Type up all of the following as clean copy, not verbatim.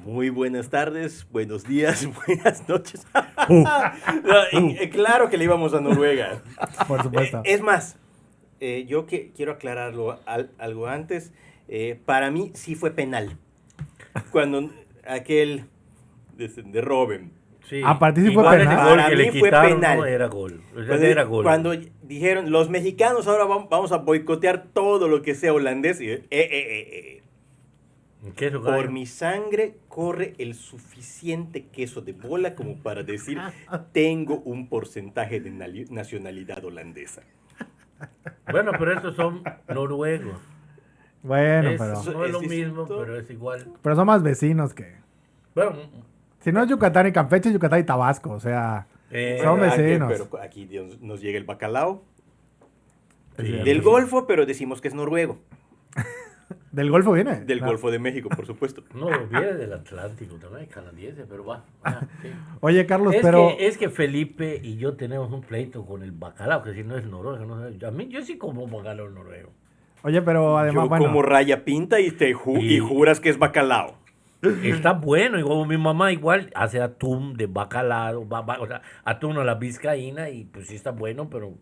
Muy buenas tardes, buenos días, buenas noches. Claro que le íbamos a Noruega. Por supuesto. Es más, quiero aclararlo algo antes. Para mí sí fue penal. Cuando aquel de Robben. Sí, ¿A ti sí fue igual penal? ese gol Para que mí le fue quitaron penal. no era gol. O sea, Cuando, era gol. cuando dijeron, los mexicanos ahora vamos a boicotear todo lo que sea holandés. Queso Por gallo. mi sangre corre el suficiente queso de bola como para decir, tengo un porcentaje de nacionalidad holandesa. Bueno, pero estos son noruegos. Bueno, Es- pero, no es lo es distinto. mismo, pero es igual. pero son más vecinos que... Bueno, Si no es Yucatán y Campeche, Yucatán y Tabasco. O sea, son Bueno, vecinos. pero aquí nos llega el bacalao. Es cierto. Del Golfo, pero decimos que es noruego. ¿Del Golfo viene? Del No. Golfo de México, por supuesto. no, viene del Atlántico también, canadiense, pero va. Sí. Oye, Carlos, Es, pero... que, es que Felipe y yo tenemos un pleito con el bacalao, que si no es noruego. No, a mí yo sí como bacalao noruego. Oye, pero además, Yo bueno... como raya pinta y Y- juras que es bacalao. Está bueno, y como mi mamá igual hace atún de bacalao, o sea, atún a la vizcaína, y pues sí está bueno, pero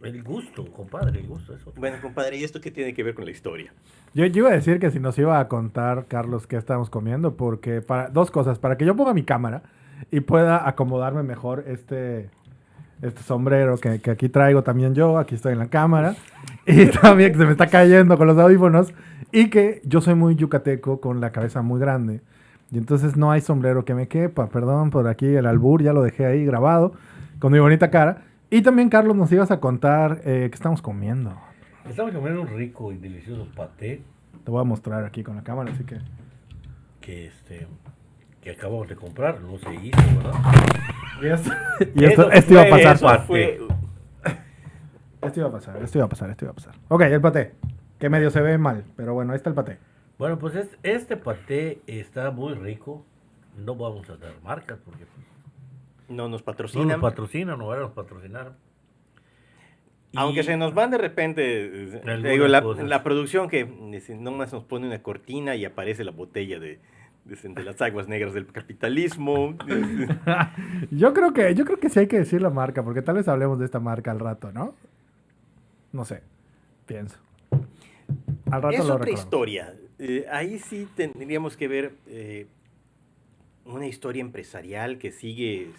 el gusto, compadre, el gusto es otro. Bueno, compadre, ¿y esto qué tiene que ver con la historia? Yo iba a decir que si nos iba a contar, Carlos, qué estamos comiendo, porque para dos cosas, para que yo ponga mi cámara y pueda acomodarme mejor este sombrero que aquí traigo también yo, aquí estoy en la cámara, y también que se me está cayendo con los audífonos, y que yo soy muy yucateco con la cabeza muy grande, y entonces no hay sombrero que me quepa, perdón por aquí el albur, ya lo dejé ahí grabado, con mi bonita cara, y también, Carlos, nos ibas a contar qué estamos comiendo. Estamos comiendo un rico y delicioso paté Te voy a mostrar aquí con la cámara, así que... que acabamos de comprar, no se hizo, ¿verdad? Y Eso esto iba a fue pasar. eso. Fue, Esto iba a pasar. Ok, el paté. Que medio se ve mal, pero bueno, ahí está el paté. Bueno, pues este paté está muy rico. No vamos a dar marcas porque no nos no nos patrocinan. patrocinan, no van a patrocinar. Y- Aunque se nos van de repente, Algunas te digo, la cosas. producción que nomás nos pone una cortina y aparece la botella de las aguas negras del capitalismo. Yo creo que sí hay que decir la marca, porque tal vez hablemos de esta marca al rato, ¿no? No sé, pienso. Al rato Es lo otra recordamos. historia. Ahí sí tendríamos que ver una historia empresarial que sigue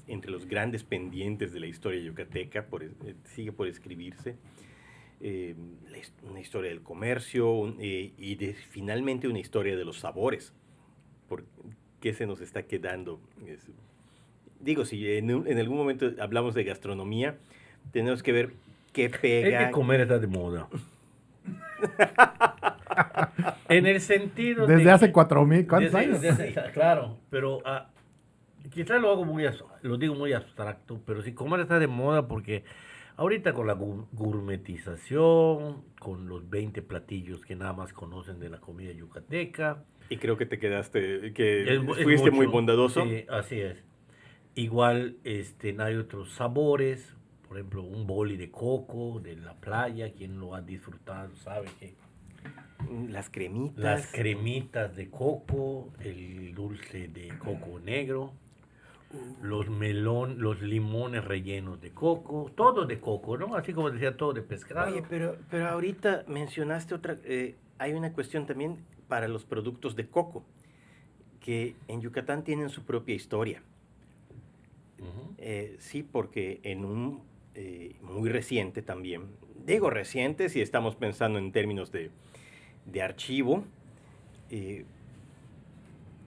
entre los grandes pendientes de la historia yucateca, sigue por escribirse. Una historia del comercio finalmente una historia de los sabores. ¿Por qué se nos está quedando? Digo, si en algún momento hablamos de gastronomía, tenemos que ver qué Es pega. que comer está de moda. En el sentido Desde hace 4,000, ¿cuántos desde- años? claro, pero quizás lo hago lo digo muy abstracto, pero sí, comer está de moda porque ahorita con la gourmetización, con los 20 platillos que nada más conocen de la comida yucateca, Y creo que te quedaste, que es fuiste muy mucho. bondadoso. Sí, así es. Igual no hay otros sabores, por ejemplo, un boli de coco de la playa, quien lo ha disfrutado sabe que Las cremitas. las cremitas de coco, el dulce de coco negro, los limones rellenos de coco, todo de coco, ¿no? Así como decía, todo de pescado. Oye, pero ahorita mencionaste otra, hay una cuestión también para los productos de coco, que en Yucatán tienen su propia historia. Ujú. Sí, porque en un muy reciente también, digo reciente si estamos pensando en términos de archivo,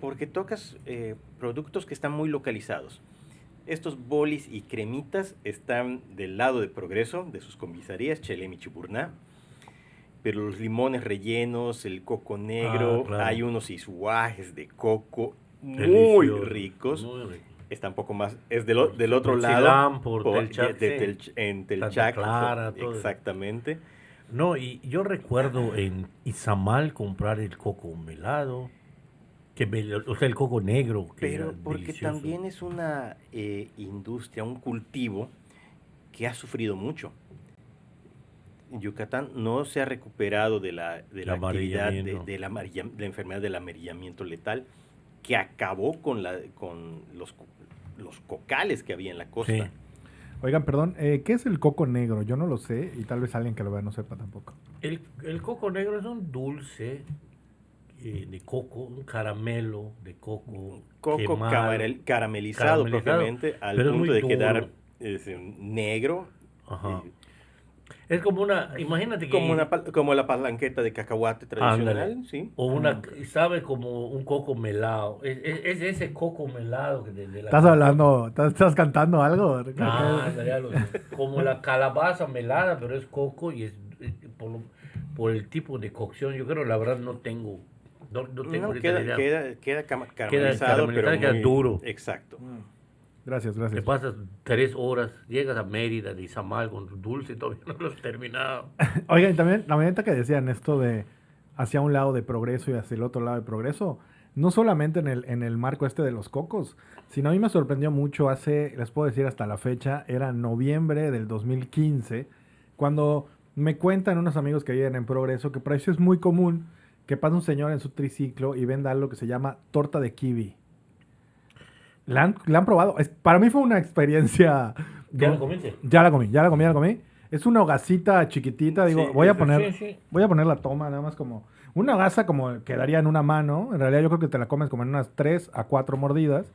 porque tocas productos que están muy localizados. Estos bolis y cremitas están del lado de Progreso, de sus comisarías, Chelem y Chuburná, pero los limones rellenos, el coco negro, claro. hay unos isuajes de coco muy Delicioso, ricos. muy rico. Está un poco más, es del otro Por lado. Silán, por Telchac, sí. En Santa Telchac. Clara, todo. Exactamente. No, y yo recuerdo en Izamal comprar el coco melado, o sea, el coco negro. Que Pero era porque delicioso. también es una industria, un cultivo que ha sufrido mucho. Yucatán no se ha recuperado de la actividad Amarillamiento. de la enfermedad del amarillamiento letal que acabó con los cocales que había en la costa. Sí. Oigan, perdón, ¿qué es el coco negro? Yo no lo sé y tal vez alguien que lo vea no sepa tampoco. El coco negro es un dulce de coco, un caramelo de coco. Coco quemado, caramelizado propiamente al pero es punto muy de quedar duro. negro. Ajá. eh, Es como imagínate que... como la palanqueta de cacahuate tradicional, Ándale. ¿sí? O sabe como un coco melado. Es ese coco melado de la ¿Estás canción. hablando, estás cantando algo? Ándale, algo así. Como la calabaza melada, pero es coco y por el tipo de cocción. Yo creo, la verdad, no tengo No, ahorita la idea. queda caramelizado, pero caramelizado, queda muy duro. exacto. Gracias, Te gracias. pasas 3 horas, llegas a Mérida, de Izamal con tu dulce y todavía no lo has terminado. Oigan, y también la manera que decían esto de hacia un lado de progreso y hacia el otro lado de progreso, no solamente en el marco este de los cocos, sino a mí me sorprendió mucho les puedo decir hasta la fecha, era noviembre del 2015, cuando me cuentan unos amigos que viven en progreso que por eso es muy común que pasa un señor en su triciclo y venda algo que se llama torta de kiwi. La han probado. Para mí fue una experiencia. ¿Ya lo comiste? Ya la comí. Es una hogacita chiquitita. Digo, Sí, voy a es- poner. sí. Voy a poner la toma, nada más como. Una hogaza como quedaría en una mano. En realidad yo creo que te la comes como en unas 3 a 4 mordidas.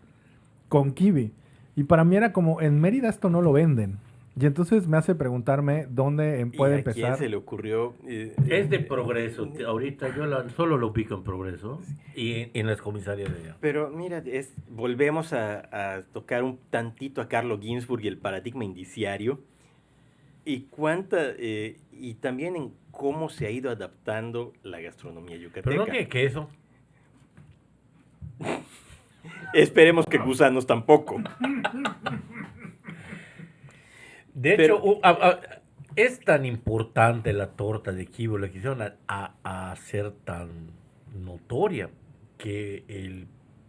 Con kiwi. Y para mí era como, en Mérida esto no lo venden. Y entonces me hace preguntarme dónde ¿Y puede a quién empezar. se le ocurrió? Es de Progreso. Ahorita yo solo lo pico en Progreso y en las comisarias de allá. Pero mira, volvemos a tocar un tantito a Carlo Ginzburg y el paradigma indiciario y también en cómo se ha ido adaptando la gastronomía yucateca. Pero no tiene queso. Esperemos que gusanos tampoco. De Pero- hecho, es tan importante la torta de kiwi, la quisieron a hacer tan notoria que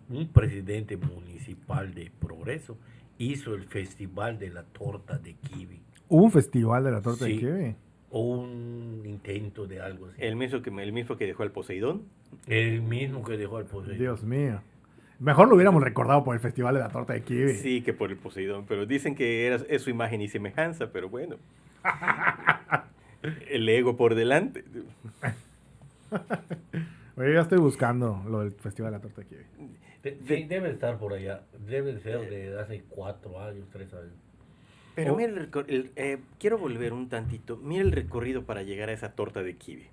un presidente municipal de Progreso hizo el festival de la torta de kiwi. Hubo un festival de la torta de Sí. kiwi. O un intento de algo así. El mismo que dejó el Poseidón. El mismo que dejó al Poseidón. Dios mío. Mejor lo hubiéramos recordado por el festival de la torta de kiwi. Sí, que por el Poseidón, pero dicen que es su imagen y semejanza, pero bueno. El ego por delante. Oye, ya estoy buscando lo del festival de la torta de kiwi. Sí, debe estar por allá. Debe ser de hace 4 años, 3 años. Pero Oh. mira, quiero volver un tantito. Mira el recorrido para llegar a esa torta de kiwi.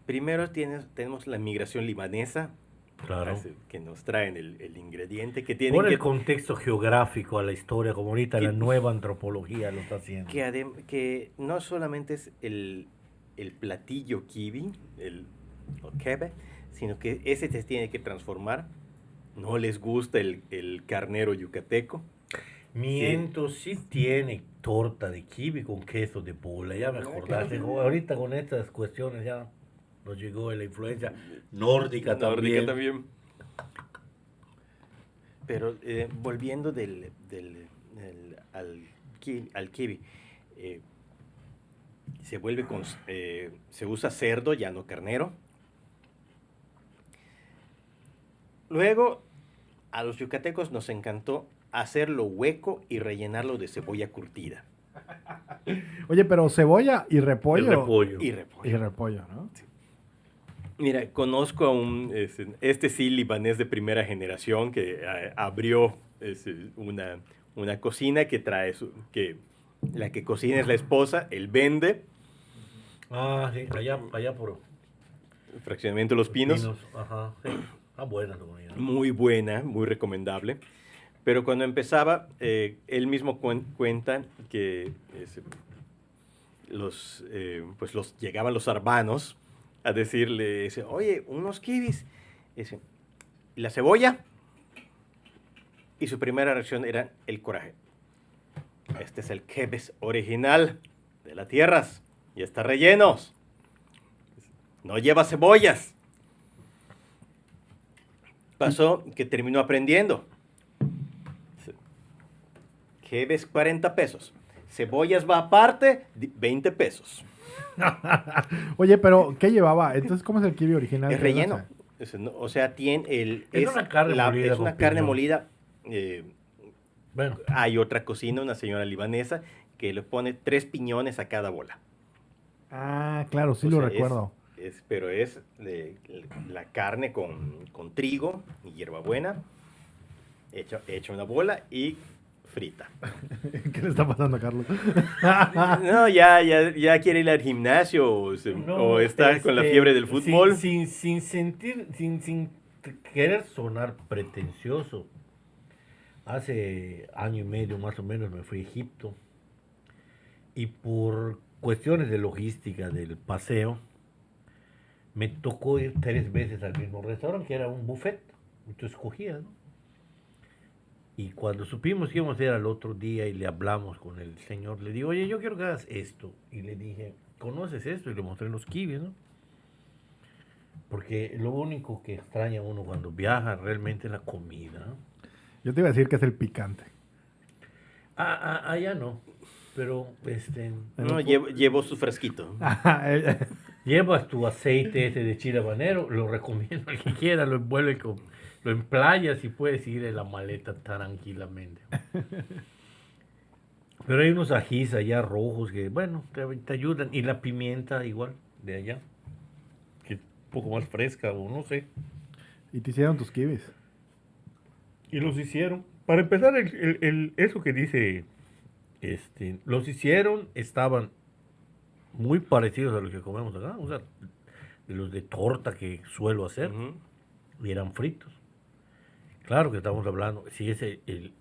Primero tenemos la migración libanesa, Claro. que nos traen el ingrediente, que tienen Pon el que, contexto geográfico a la historia, como ahorita que- la nueva antropología lo está haciendo. que no solamente es el platillo kiwi, o kebab, sino que ese se tiene que transformar. No les gusta el carnero yucateco. Miento, sí tiene torta de kiwi con queso de bola, ya me acordaste. Ahorita con estas cuestiones ya nos llegó la influencia nórdica Nórdica también. también. Pero volviendo al kiwi, se usa cerdo, ya no carnero. Luego, a los yucatecos nos encantó hacerlo hueco y rellenarlo de cebolla curtida. Oye, pero cebolla y repollo. El repollo. Y repollo. Y repollo, ¿no? Mira, conozco a este sí libanés de primera generación que abrió una cocina que trae la que cocina es la esposa, él vende, Ah, sí, allá por fraccionamiento Los Pinos, Ajá, sí. Ah, buena la comida. muy buena, muy recomendable. Pero cuando empezaba, él mismo cuenta que llegaban los arbanos a decirle, oye, unos kiwis. ¿Y la cebolla? Y su primera reacción era el coraje. Este es el kebes original de las tierras y está rellenos. No lleva cebollas. Pasó que terminó aprendiendo. Kebes 40 pesos. Cebollas va aparte, 20 pesos. Oye, pero ¿qué llevaba? Entonces, ¿cómo es el kiwi original? Es ¿Qué relleno. hace? O sea, tiene Es una carne molida es una con carne piñón. molida. Bueno, Hay otra cocina, una señora libanesa, que le pone 3 piñones a cada bola. Ah, claro, sí O lo sea, recuerdo. pero es la carne con trigo y hierbabuena, hecha una bola y frita. ¿Qué le está pasando a Carlos? No, ya quiere ir al gimnasio o está con la fiebre del fútbol. sin querer sonar pretencioso. Hace año y medio más o menos me fui a Egipto y por cuestiones de logística del paseo me tocó ir 3 veces al mismo restaurante que era un buffet. Entonces escogía, ¿no? Y cuando supimos que íbamos a ir al otro día y le hablamos con el señor, le digo, oye, yo quiero que hagas esto. Y le dije, ¿conoces esto? Y le mostré los kibis, ¿no? Porque lo único que extraña uno cuando viaja realmente es la comida, ¿no? Yo te iba a decir que es el picante. Allá no, pero No, llevo su fresquito. llevas tu aceite ese de chile habanero, lo recomiendo al que quiera, lo envuelve lo emplayas y puedes ir en la maleta tranquilamente. Pero hay unos ajís allá rojos que, bueno, te ayudan. Y la pimienta igual, de allá, que es un poco más fresca o no sé. Y te hicieron tus kibis. Y los hicieron. Para empezar, eso que dice, los hicieron, estaban muy parecidos a los que comemos acá, o sea, de los de torta que suelo hacer, Ujú. y eran fritos. Claro que estamos hablando, sí,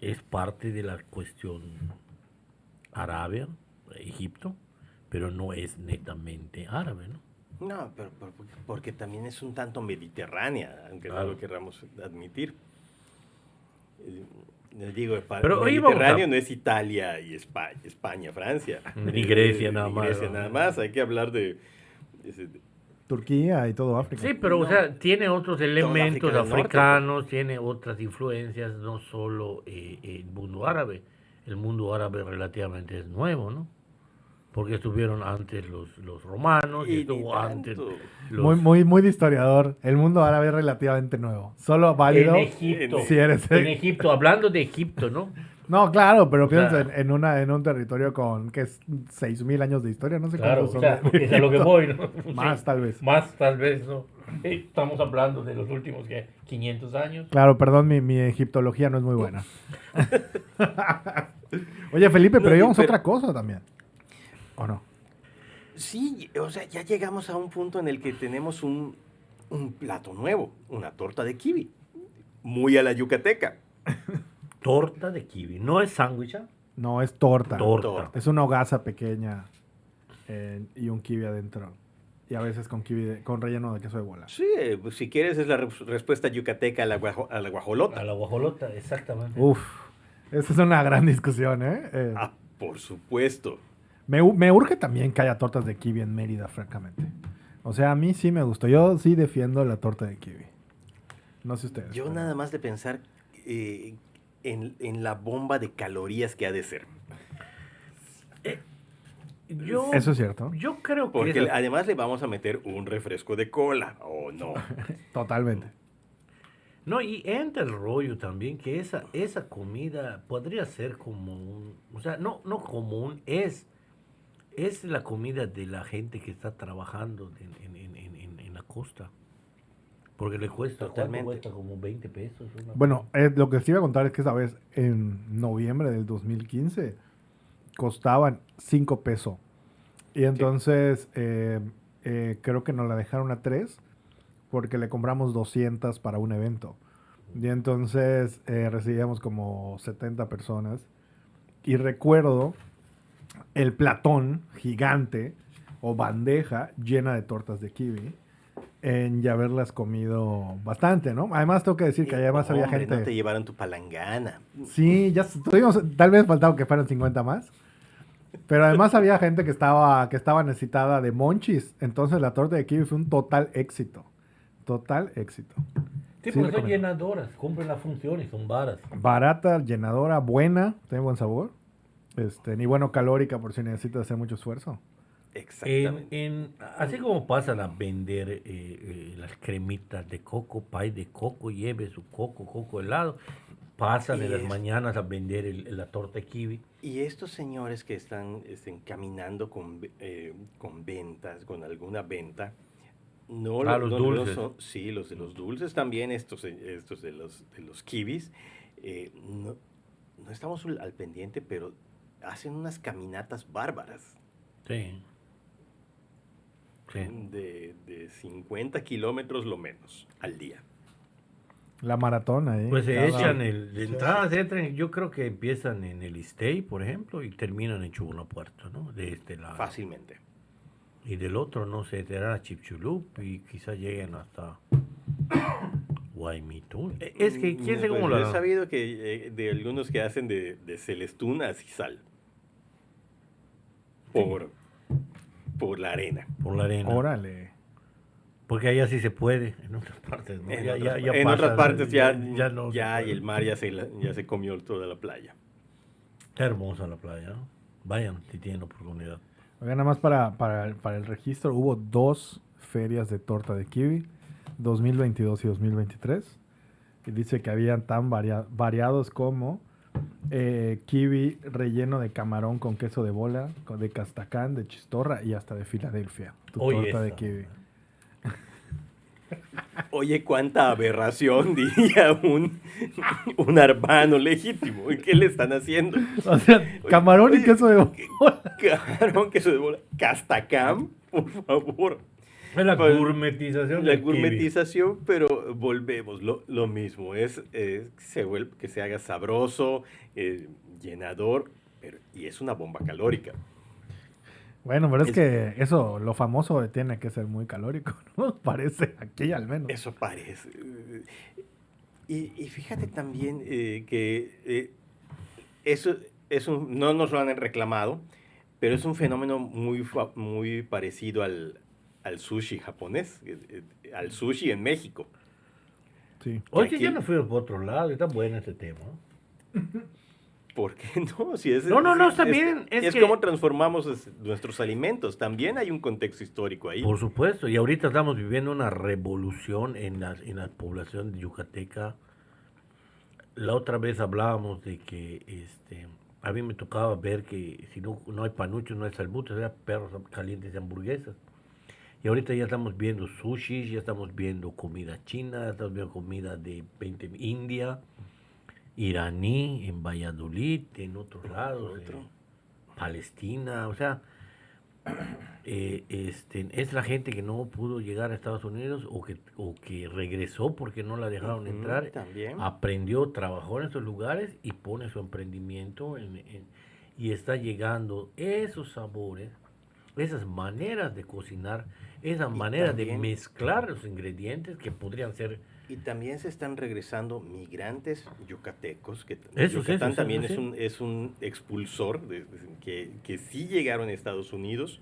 es parte de la cuestión Arabia, Egipto, pero no es netamente árabe, ¿no? No, pero porque también es un tanto mediterránea, aunque no Claro. lo queramos admitir. Les digo, Pero hoy vamos Mediterráneo a- no es Italia y España, Francia. Ni Grecia nada Ni más, Grecia ¿no? nada más. Hay que hablar de Turquía y todo África. Sí, pero o sea, tiene otros elementos África del Norte, africanos, tiene otras influencias, no solo el mundo árabe. El mundo árabe relativamente es nuevo, ¿no? Porque estuvieron antes los romanos y Y ni estuvo antes tanto. los... Muy de historiador. El mundo árabe es relativamente nuevo. Solo válido En Egipto, si eres... en Egipto, hablando de Egipto, ¿no? No, claro, pero O sea- piensa en un territorio con, ¿qué es? 6.000 años de historia. No sé Claro, cuántos o son. sea, es a lo que voy, ¿no? Más, tal vez. Más tal vez, ¿no? Estamos hablando de los últimos, ¿qué? 500 años. Claro, perdón, mi egiptología no es muy buena. Oye, Felipe, pero No, íbamos a pero- otra cosa también. ¿O no? Sí, o sea, ya llegamos a un punto en el que tenemos un plato nuevo, una torta de kiwi, muy a la yucateca. Torta de kiwi, ¿no es sándwich? ¿Ah? No, es torta. Torta. Es una hogaza pequeña y un kiwi adentro. Y a veces con con relleno de queso de bola. Sí, pues, si quieres es la respuesta yucateca a la guajolota. A la guajolota, exactamente. Uf, esa es una gran discusión, ¿eh? Ah, por supuesto. Me urge también que haya tortas de kiwi en Mérida, francamente. O sea, a mí sí me gustó. Yo sí defiendo la torta de kiwi. No sé ustedes. Yo pero- nada más de pensar en la bomba de calorías que ha de ser. Yo, Eso es cierto. yo creo que Porque esa- además le vamos a meter un refresco de cola, ¿o no? Totalmente. No, y entra el rollo también que esa comida podría ser como un, o sea, no como un, es la comida de la gente que está trabajando en la costa. Porque le cuesta, ¿cuánto Totalmente. cuesta? Como 20 pesos. una Bueno, lo que les iba a contar es que esa vez, en noviembre del 2015, costaban 5 pesos. Y entonces creo que nos la dejaron a 3 porque le compramos 200 para un evento. Y entonces recibíamos como 70 personas. Y recuerdo el platón gigante o bandeja llena de tortas de kiwi en ya haberlas comido bastante, ¿no? Además tengo que decir que además había Hombre, gente... no te llevaron tu palangana. Sí, ya tuvimos, tal vez faltaba que fueran 50 más. Pero además había gente que estaba necesitada de monchis. Entonces la torta de kiwi fue un total éxito. Total éxito. Sí, Sí, porque son recomiendo. llenadoras, cumplen la función y son varas. Barata, llenadora, buena, tiene buen sabor. Ni bueno calórica por si necesitas hacer mucho esfuerzo. Exactamente. Así como pasan a vender las cremitas de coco, pay de coco, lleve su coco helado, pasan en las mañanas a vender la torta de kiwi. Y estos señores que están caminando con ventas, con alguna venta, no Los dulces. Sí, los de los dulces también, estos de los kiwis, no, no estamos al pendiente, pero hacen unas caminatas bárbaras. Sí. Sí. De 50 kilómetros lo menos al día. La maratón ahí. Pues se echan de entrada, yo creo que empiezan en el Istey, por ejemplo, y terminan en Chubunapuerto, ¿no? De este lado. Fácilmente. Y del otro, no sé, será a Chipchulup y quizás lleguen hasta Guaymitún. Es que, ¿quién sabe cómo Yo lo he sabido que de algunos que hacen de Celestún a Sisal. Por la arena. Por la arena. Órale. Porque allá sí se puede, en otras partes, ¿no? En otras partes ya no se y puede. el mar ya se comió toda la playa. Está hermosa la playa, ¿no? Vayan si tienen oportunidad. Oiga, nada más para el registro, hubo 2 ferias de torta de kiwi, 2022 y 2023. Y dice que habían tan variados como kiwi relleno de camarón con queso de bola, de castacán, de chistorra y hasta de Filadelfia. Tu torta de kiwi. Oye, cuánta aberración, diría un arbano legítimo. ¿Y qué le están haciendo? O sea, camarón y queso de bola. Camarón, queso de bola. Castacam, por favor. Es la Pues, gourmetización La del kiwi. gourmetización, pero volvemos, lo mismo. Es que se haga sabroso, llenador, y es una bomba calórica. Bueno, pero es que eso, lo famoso tiene que ser muy calórico, ¿no? Parece, aquí al menos. Eso parece. Y fíjate también que eso no nos lo han reclamado, pero es un fenómeno muy parecido al sushi japonés, al sushi en México. Sí. Oye, aquí- ya no fuimos por otro lado, está bueno este tema. ¿Por qué no? Si es, No, está bien, es que- como transformamos nuestros alimentos. También hay un contexto histórico ahí. Por supuesto, y ahorita estamos viviendo una revolución en la población yucateca. La otra vez hablábamos de que a mí me tocaba ver que si no hay panuchos, no hay salbutes, era perros calientes y hamburguesas. Y ahorita ya estamos viendo sushi, ya estamos viendo comida china, ya estamos viendo comida de India, iraní, en Valladolid, en otros lados, Palestina, o sea, es la gente que no pudo llegar a Estados Unidos o que regresó porque no la dejaron entrar, también. aprendió, trabajó en esos lugares y pone su emprendimiento y está llegando esos sabores, esas maneras de cocinar, esas maneras de también- mezclar los ingredientes que podrían ser... Y también se están regresando migrantes yucatecos, que Eso, Yucatán eso, también sí. es un expulsor que sí llegaron a Estados Unidos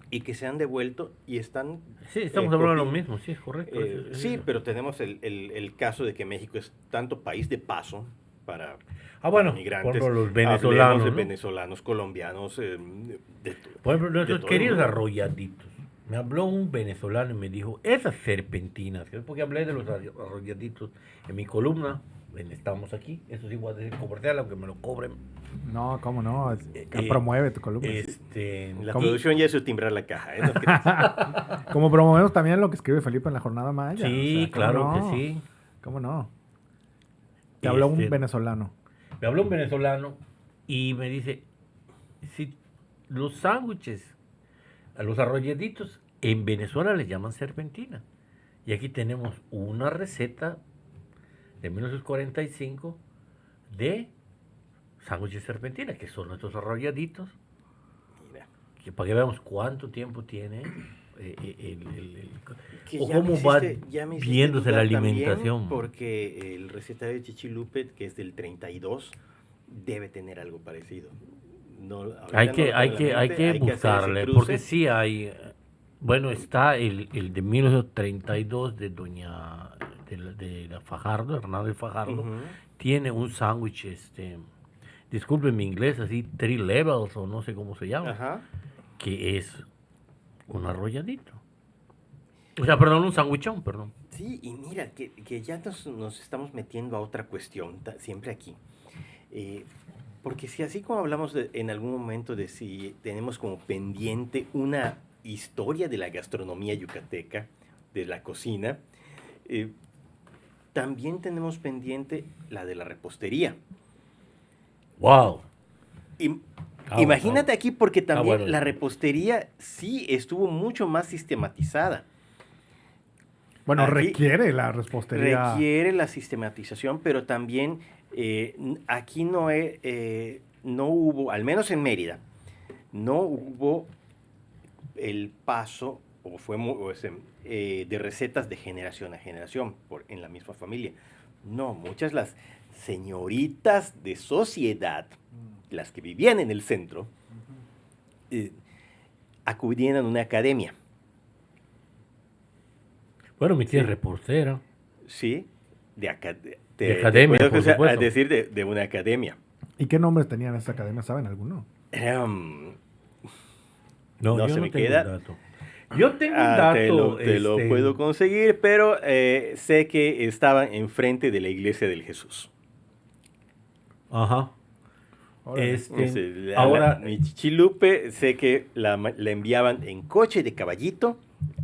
y que se han devuelto y están... Sí, estamos hablando de lo copi- mismo, sí, es correcto. sí, pero tenemos el caso de que México es tanto país de paso para bueno, migrantes. por ejemplo, los Hablemos venezolanos, de ¿no? venezolanos, colombianos, Por ejemplo, nuestros todo el queridos mundo. arrolladitos. Me habló un venezolano y me dijo, esas serpentinas, que es porque hablé de los arrolladitos en mi columna, estamos aquí, eso sí voy a decir comercial, aunque me lo cobren. No, ¿cómo no? Promueve tu columna. La ¿Cómo? producción ya es timbrar la caja, ¿eh? No creas. Como promovemos también lo que escribe Felipe en la Jornada Maya. Sí, o sea, ¿cómo claro no? que sí. ¿Cómo no? Te habló un Este, venezolano. Me habló un venezolano y me dice, si los sándwiches, a los arrolladitos, en Venezuela les llaman serpentina. Y aquí tenemos una receta de 1945 de sándwiches serpentina, que son nuestros arrolladitos, Mira, que para que veamos cuánto tiempo tiene que o ya cómo me va ya me hiciste viéndose la dudar también, alimentación. porque el recetario de Chichilupe, que es del 32, debe tener algo parecido. No, ahorita Hay no que, lo tengo hay en que, la hay mente, que hacer ese buscarle, cruce. porque sí hay, bueno, está el de 1932 de de la Fajardo, Hernando de Fajardo, Ujú. tiene un sándwich de disculpen mi inglés, así, 3 levels o no sé cómo se llama, Ajá. que es un arrolladito. O sea, perdón, un sandwichón, perdón. Sí, y mira, que ya nos estamos metiendo a otra cuestión, siempre aquí. Eh, porque si así como hablamos en algún momento de si tenemos como pendiente una historia de la gastronomía yucateca, de la cocina, eh, también tenemos pendiente la de la repostería. ¡Wow! Im- Ah, Imagínate bueno. aquí porque también Bueno. la repostería sí estuvo mucho más sistematizada. Bueno, Aquí requiere la repostería. requiere la sistematización, pero también aquí no hubo, al menos en Mérida, no hubo el paso de recetas de generación a generación en la misma familia. No, muchas las señoritas de sociedad, las que vivían en el centro, eh, acudían a una academia. Bueno, mi tía es Sí. reportera. Sí, De academia, puedo por supuesto. decir de una academia. ¿Y qué nombres tenían esa academia? ¿Saben alguno? No, No yo se no me tengo queda. el dato. Yo tengo un dato. Te lo puedo conseguir, pero sé que estaban enfrente de la iglesia del Jesús. Ajá. Órale. Ahora, Mi chichilupe, sé que la enviaban en coche de caballito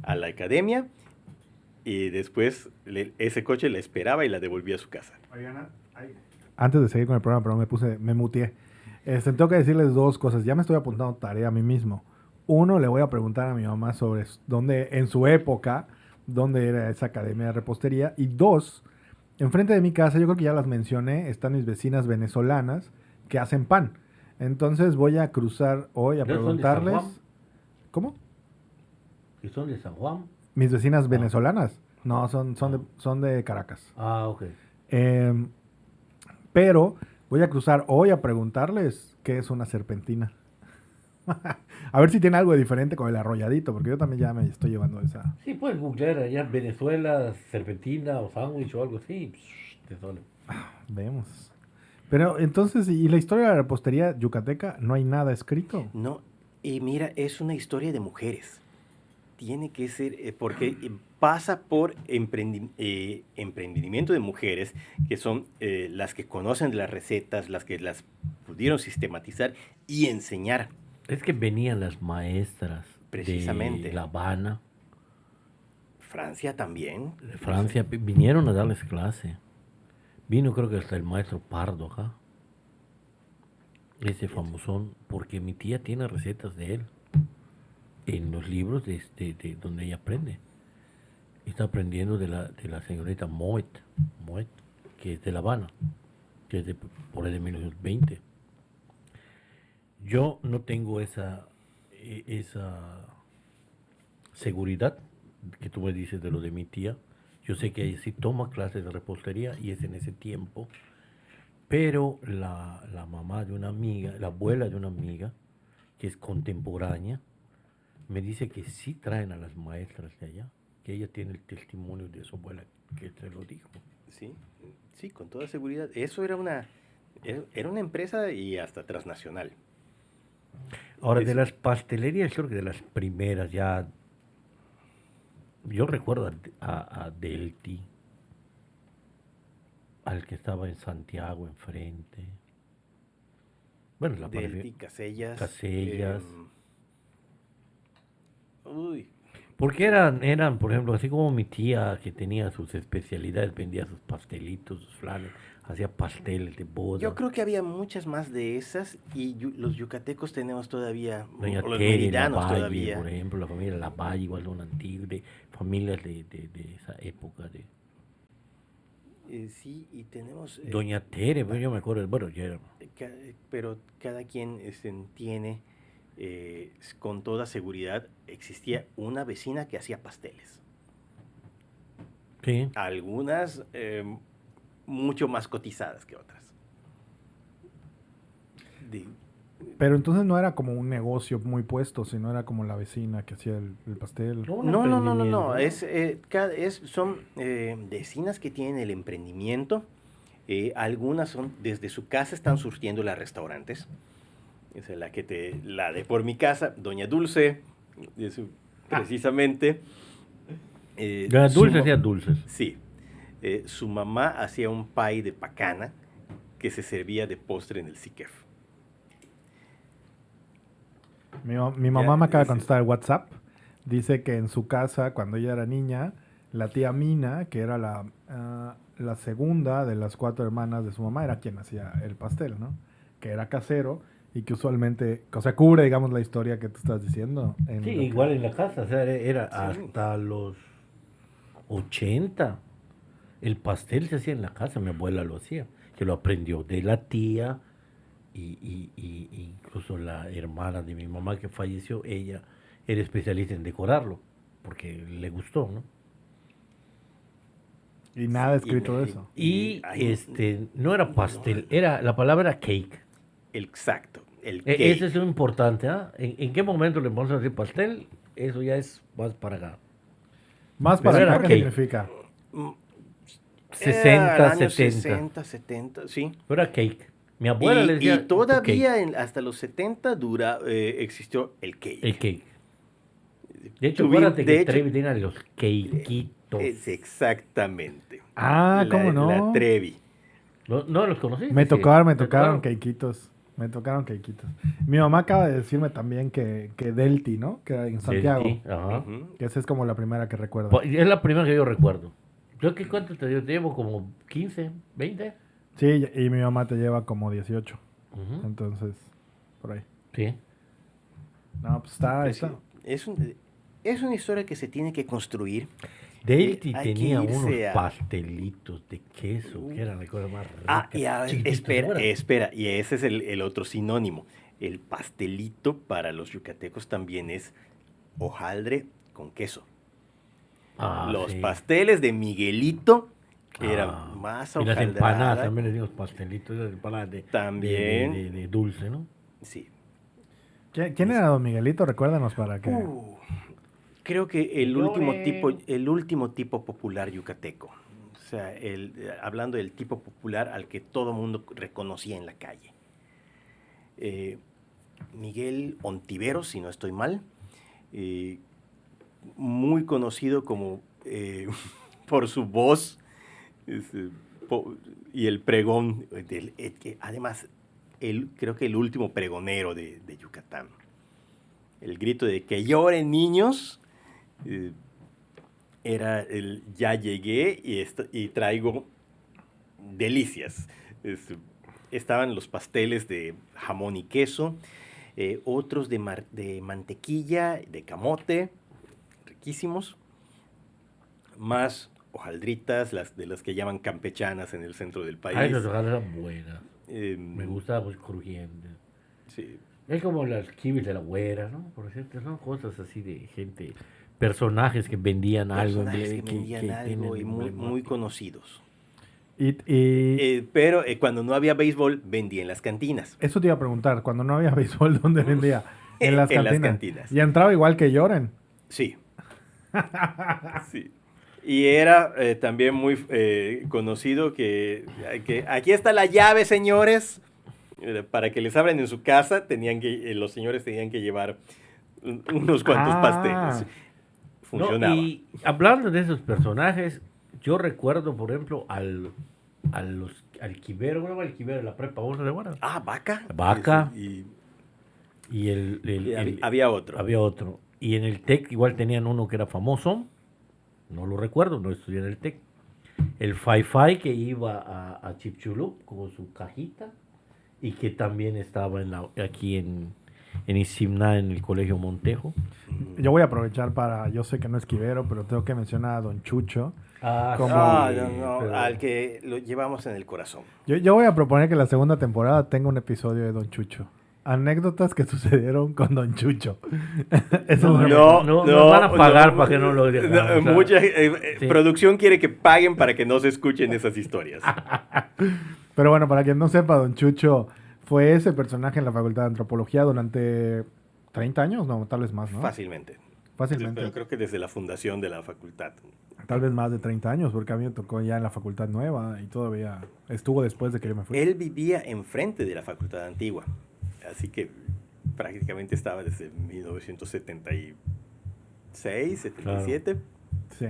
a la academia y después ese coche la esperaba y la devolvía a su casa. Antes de seguir con el programa, pero me muteé. Tengo que decirles dos cosas. Ya me estoy apuntando tarea a mí mismo. Uno, le voy a preguntar a mi mamá sobre dónde, en su época, dónde era esa academia de repostería. Y dos, enfrente de mi casa, yo creo que ya las mencioné, están mis vecinas venezolanas que hacen pan. Entonces voy a cruzar hoy a ¿no son de San preguntarles. Juan? ¿Cómo? ¿Y son de San Juan? Mis vecinas venezolanas. No, son de Caracas. Ah, ok. Pero voy a cruzar hoy a preguntarles qué es una serpentina. A ver si tiene algo de diferente con el arrolladito, porque yo también ya me estoy llevando esa. Sí, puedes googlear allá Venezuela, serpentina o sándwich o algo así. Te sale. Vemos. Pero entonces, ¿y la historia de la repostería yucateca? No hay nada escrito. No, y mira, es una historia de mujeres. Tiene que ser, porque pasa por emprendimiento de mujeres, que son las que conocen las recetas, las que las pudieron sistematizar y enseñar. Es que venían las maestras Precisamente. de La Habana, Francia también. de Francia, vinieron a darles clase. Vino creo que hasta el maestro Pardo acá. Ese famosón, porque mi tía tiene recetas de él en los libros de donde ella aprende. Está aprendiendo de la señorita Moet, que es de La Habana, que es por ahí de 1920. Yo no tengo esa seguridad que tú me dices de lo de mi tía. Yo sé que ella sí toma clases de repostería y es en ese tiempo, pero la mamá de una amiga, la abuela de una amiga, que es contemporánea, me dice que sí traen a las maestras de allá, que ella tiene el testimonio de su abuela que se lo dijo. Sí, sí, con toda seguridad. Eso era una empresa y hasta transnacional. Ahora, de las pastelerías, creo que de las primeras ya. Yo recuerdo a Delti, al que estaba en Santiago enfrente. Bueno, la Delti, Casellas. Casellas. Uy. Porque eran, por ejemplo, así como mi tía que tenía sus especialidades, vendía sus pastelitos, sus flanes, hacía pasteles de boda. Yo creo que había muchas más de esas y los yucatecos tenemos todavía, Doña o los Tere meridanos Lavalle, todavía. por ejemplo, la familia Lavalle, igual son antiguas, familias de esa época. Sí, y tenemos... Doña Tere, pues, yo me acuerdo, bueno, ya era. Pero cada quien tiene, con toda seguridad, existía una vecina que hacía pasteles. Sí. Algunas mucho más cotizadas que otras. Pero entonces no era como un negocio muy puesto, sino era como la vecina que hacía el pastel. No. Son vecinas que tienen el emprendimiento Algunas son, desde su casa están surtiendo las restaurantes. Esa es la de por mi casa, Doña Dulce, precisamente. Las su dulces ma- hacían dulces. Sí. Su mamá hacía un pie de pacana que se servía de postre en el Sikef. Mi mamá me acaba de sí. contestar el WhatsApp. Dice que en su casa, cuando ella era niña, la tía Mina, que era la segunda de las 4 hermanas de su mamá, era quien hacía el pastel, ¿no? Que era casero y que usualmente, o sea, cubre, digamos, la historia que tú estás diciendo. Sí, lo que- igual en la casa, o sea, era Sí. hasta los 80. El pastel se hacía en la casa, mi abuela lo hacía, que lo aprendió de la tía y incluso la hermana de mi mamá que falleció, ella era especialista en decorarlo, porque le gustó, ¿no? Y nada Sí, escrito de y- eso. Y ahí- no era pastel, la palabra era cake. Exacto, el Eso cake. es lo importante, ¿ah? ¿En qué momento le vamos a decir pastel? Eso ya es más para acá. Más Pero para era acá, ¿qué cake. significa? Mm, 60, al año 70. 60, 70, sí. Pero era cake. Mi abuela le decía Y todavía cake, hasta los 70 existió el cake. el cake. De hecho, Tuvi- acuérdate de que hecho- Trevi tenía los queiquitos. Es exactamente. Ah, ¿cómo no? La Trevi. ¿No los conociste? Me Sí. tocaron ¿Te tocaron? queiquitos. Me tocaron queiquitos. Mi mamá acaba de decirme también que Delti, ¿no? Que era en Santiago. Sí, ajá. Ujú. Que esa es como la primera que recuerdo. Pues, es la primera que yo recuerdo. ¿Yo qué cuánto te dio? Te llevo como 15, 20. Sí, y mi mamá te lleva como 18. Ujú. Entonces, por ahí. Sí. No, pues está. Pues sí, es una historia que se tiene que construir. Delti hay que tenía irse unos a- pastelitos de queso, que eran la cosa más rica. Ah, y a ver, Chiquititos, ¿te espera, acuerdas? espera, y ese es el otro sinónimo. El pastelito para los yucatecos también es hojaldre con queso. Ah, Los sí. pasteles de Miguelito eran Ah, masa y las empanadas hojaldrada. también les dimos pastelitos, esas empanadas También. de dulce, ¿no? Sí. ¿Quién era don Miguelito? Recuérdanos para que. Creo que Señores. el último tipo popular yucateco. O sea, hablando del tipo popular al que todo mundo reconocía en la calle. Miguel Ontiveros, si no estoy mal, muy conocido como por su voz y el pregón, que además creo que el último pregonero de Yucatán. El grito de que lloren niños era el ya llegué y traigo delicias. Estaban los pasteles de jamón y queso, otros de mantequilla, de camote, riquísimos, más hojaldritas, de las que llaman campechanas en el centro del país. Ay, las hojas eran buenas. Eh, Me gustaba pues crujiente. sí. Es como las kibis de la güera, ¿no? Por ejemplo, son cosas así de gente, personajes que vendían algo. Personajes que vendían algo y muy conocidos. Y Pero cuando no había béisbol, vendía en las cantinas. eso te iba a preguntar. Cuando no había béisbol, ¿dónde vendía? En las En las cantinas. cantinas. Y entraba igual que Lloren. Sí. Sí. Y era también muy conocido que aquí está la llave, señores. Para que les abran en su casa, los señores tenían que llevar unos cuantos Ah. pasteles. No, Funcionaba. y hablando de esos personajes, yo recuerdo, por ejemplo, al Quibero, ¿cómo se llama el Quibero? La prepa, ¿vos no te acuerdas? Vaca. Vaca. Y Y había otro. había otro. Y en el TEC igual tenían uno que era famoso, no lo recuerdo, no estudié en el TEC. El Fai que iba a Chipchulup con su cajita y que también estaba aquí en Isimná, en el Colegio Montejo. Yo voy a aprovechar yo sé que no es Quivero, pero tengo que mencionar a Don Chucho. ¿Cómo? No, pero- al que lo llevamos en el corazón. Yo voy a proponer que la segunda temporada tenga un episodio de Don Chucho. Anécdotas que sucedieron con Don Chucho. Eso es No, nos van a pagar para que no lo digamos, o sea, mucha sí. producción quiere que paguen para que no se escuchen esas historias. Pero bueno, para quien no sepa, Don Chucho fue ese personaje en la Facultad de Antropología durante 30 años, no, tal vez más, ¿no? Fácilmente. fácilmente. Pero creo que desde la fundación de la facultad. Tal vez más de 30 años, porque a mí me tocó ya en la facultad nueva y todavía estuvo después de que yo me fui. Él vivía enfrente de la facultad antigua, así que prácticamente estaba desde 1976, 77. Sí,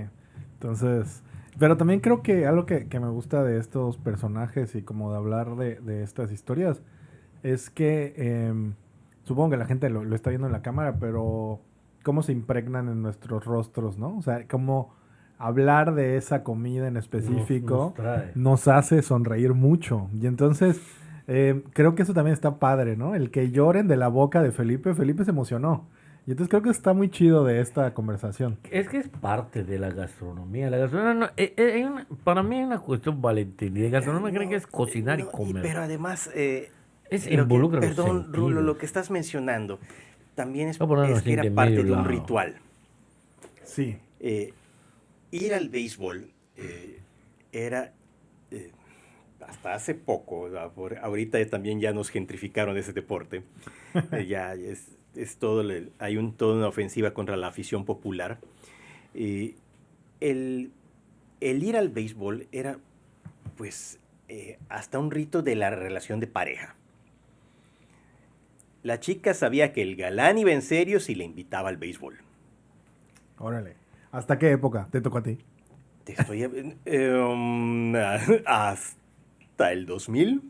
entonces, pero también creo que algo que me gusta de estos personajes y como de hablar de estas historias es que supongo que la gente lo está viendo en la cámara, pero cómo se impregnan en nuestros rostros, ¿no? O sea, cómo hablar de esa comida en específico nos hace sonreír mucho. Y entonces, creo que eso también está padre, ¿no? El que lloren de la boca de Felipe. Felipe se emocionó. Y entonces creo que está muy chido de esta conversación. Es que es parte de la gastronomía. La gastronomía para mí es una cuestión valentina. La gastronomía creen que es cocinar y comer. Pero además, involucra los perdón, Rulo, sentidos. lo que estás mencionando también es, Vamos a ponernos es que así de era parte medio de un lado. ritual. Sí. Ir al béisbol era, hasta hace poco, ahorita también ya nos gentrificaron ese deporte, ya es todo, hay toda una ofensiva contra la afición popular. El ir al béisbol era, pues, hasta un rito de la relación de pareja. La chica sabía que el galán iba en serio si le invitaba al béisbol. Órale. ¿Hasta qué época te tocó a ti? Te estoy... hasta el 2000.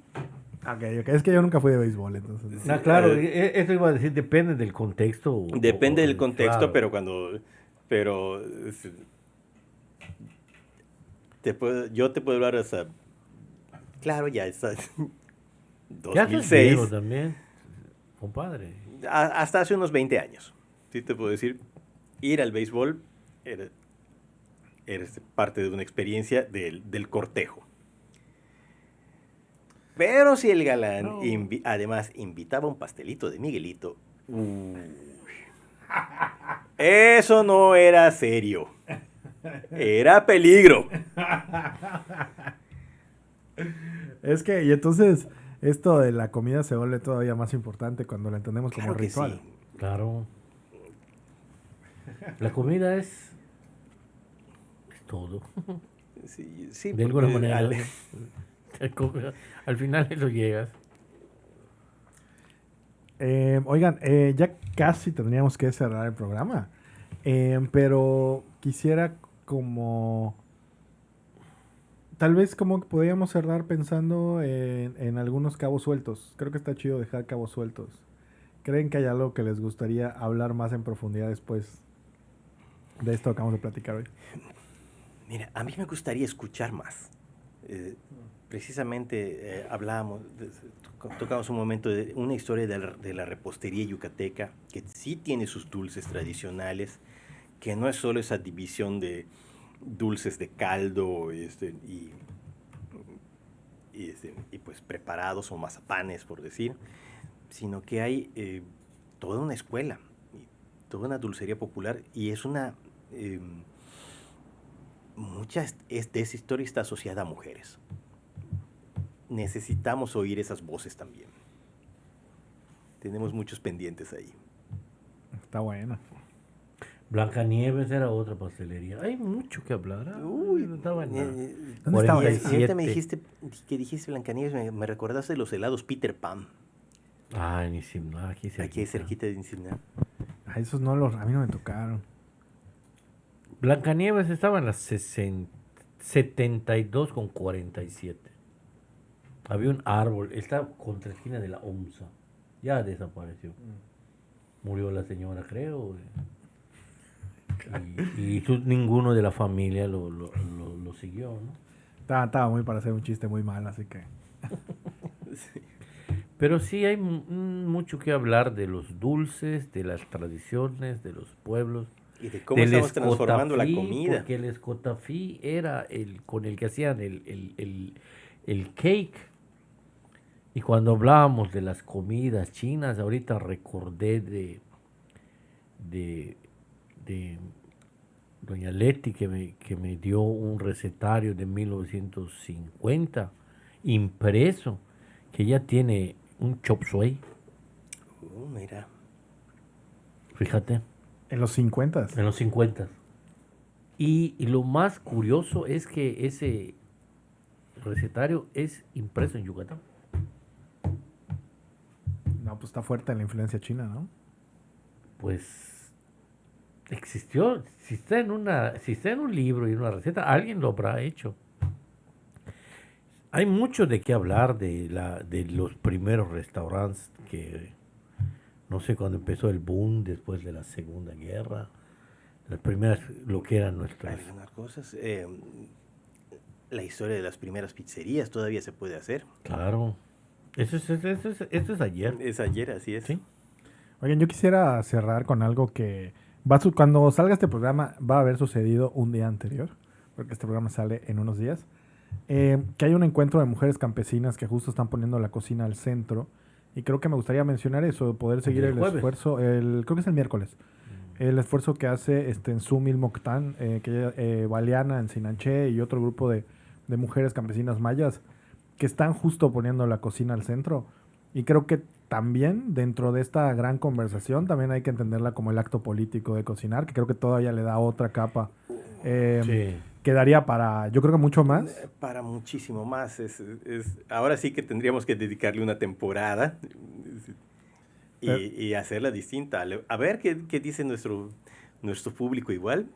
Ok. Es que yo nunca fui de béisbol, entonces. Ah, claro, eso iba a decir, depende del contexto. Depende del contexto, claro. pero yo te puedo hablar hasta... Claro, ya está... Ya sos 2006. viejo también, compadre. Hasta hace unos 20 años. Sí te puedo decir, ir al béisbol era parte de una experiencia del cortejo. Pero si el galán además invitaba un pastelito de Miguelito, eso no era serio. Era peligro. Es que, y entonces, esto de la comida se vuelve todavía más importante cuando la entendemos como Claro que ritual. sí. Claro. La comida es todo. Sí, De alguna porque manera. Al final eso llegas. Oigan, ya casi tendríamos que cerrar el programa. Pero quisiera como... Tal vez como que podríamos cerrar pensando en algunos cabos sueltos. Creo que está chido dejar cabos sueltos. ¿Creen que hay algo que les gustaría hablar más en profundidad después de esto que acabamos de platicar hoy? Mira, a mí me gustaría escuchar más. Precisamente tocamos un momento de una historia de la repostería yucateca, que sí tiene sus dulces tradicionales, que no es solo esa división de dulces de caldo y pues preparados o mazapanes, por decir, sino que hay toda una escuela, toda una dulcería popular, y es mucha de esa historia está asociada a mujeres. Necesitamos oír esas voces también. Tenemos muchos pendientes ahí. Está bueno. Blancanieves era otra pastelería. Hay mucho que hablar. Uy, estaba en la ¿dónde estaba? 47. Ahorita me dijiste Blancanieves, me recordaste los helados Peter Pan. Ah, en Isimná, aquí Aquí cerquita de Isimná. Esos a mí no me tocaron. Blancanieves estaba en las 72 con 47. Había un árbol, estaba contra la esquina de la OMSA. Ya desapareció. Murió la señora, creo. Y ninguno de la familia lo siguió, ¿no? Estaba muy para hacer un chiste muy mal, así que... Sí. Pero sí hay mucho que hablar de los dulces, de las tradiciones, de los pueblos. Y de cómo estamos transformando la comida. Porque el escotafí era con el que hacían el cake. Y cuando hablábamos de las comidas chinas, ahorita recordé de doña Leti que me dio un recetario de 1950 impreso, que ya tiene un chop suey. Mira. Fíjate. En los 50. En los 50. Y lo más curioso es que ese recetario es impreso en Yucatán. No, pues está fuerte la influencia china, ¿no? Pues existió, si está en un libro y una receta, alguien lo habrá hecho. Hay mucho de qué hablar de los primeros restaurantes que no sé cuándo empezó el boom después de la Segunda Guerra. Las primeras, lo que eran nuestras. Algunas cosas. La historia de las primeras pizzerías todavía se puede hacer. Claro. Eso es ayer. Es ayer, así es. Sí. Oigan, yo quisiera cerrar con algo que cuando salga este programa va a haber sucedido un día anterior, porque este programa sale en unos días, que hay un encuentro de mujeres campesinas que justo están poniendo la cocina al centro, y creo que me gustaría mencionar eso, poder seguir el jueves. esfuerzo, creo que es el miércoles, el esfuerzo que hace en Sumil Moctán, Baleana en Sinanché y otro grupo de mujeres campesinas mayas que están justo poniendo la cocina al centro. Y creo que también dentro de esta gran conversación también hay que entenderla como el acto político de cocinar, que creo que todavía le da otra capa. Sí. Quedaría para, yo creo que mucho más. Para muchísimo más. Ahora sí que tendríamos que dedicarle una temporada y hacerla distinta. A ver qué dice nuestro público igual.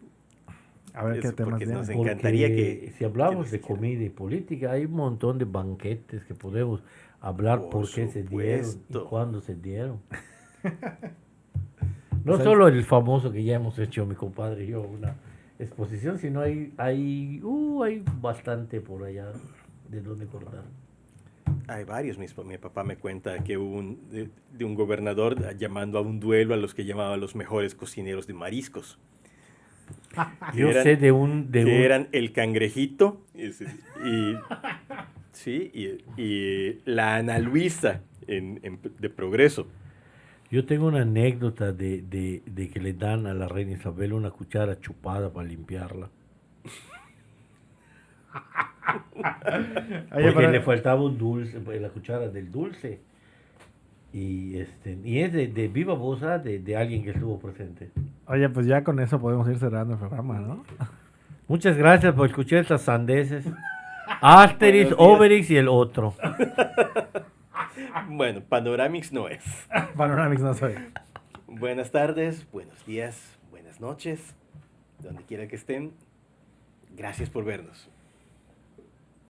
A ver qué temas porque vienen. nos encantaría Porque si hablamos de que- comida y política, hay un montón de banquetes que podemos hablar por qué se dieron y supuesto. cuándo se dieron. No Pues solo el famoso que ya hemos hecho mi compadre y yo, una exposición, sino hay bastante por allá de donde cortar. Hay varios. Mi papá me cuenta que hubo de un gobernador llamando a un duelo a los que llamaban los mejores cocineros de mariscos. Yo sé de un... Que eran el cangrejito sí, y la Ana Luisa de Progreso. Yo tengo una anécdota de que le dan a la reina Isabel una cuchara chupada para limpiarla. Oye, Porque le faltaba un dulce, la cuchara del dulce. Y es de viva voz de alguien que estuvo presente. Oye, pues ya con eso podemos ir cerrando el programa, ¿no? Muchas gracias por escuchar estas sandeces. Asterix, Buenos días. Obelix y el otro. Bueno, Panoramix no es. Panoramix no soy. Buenas tardes, buenos días, buenas noches, donde quiera que estén. Gracias por vernos.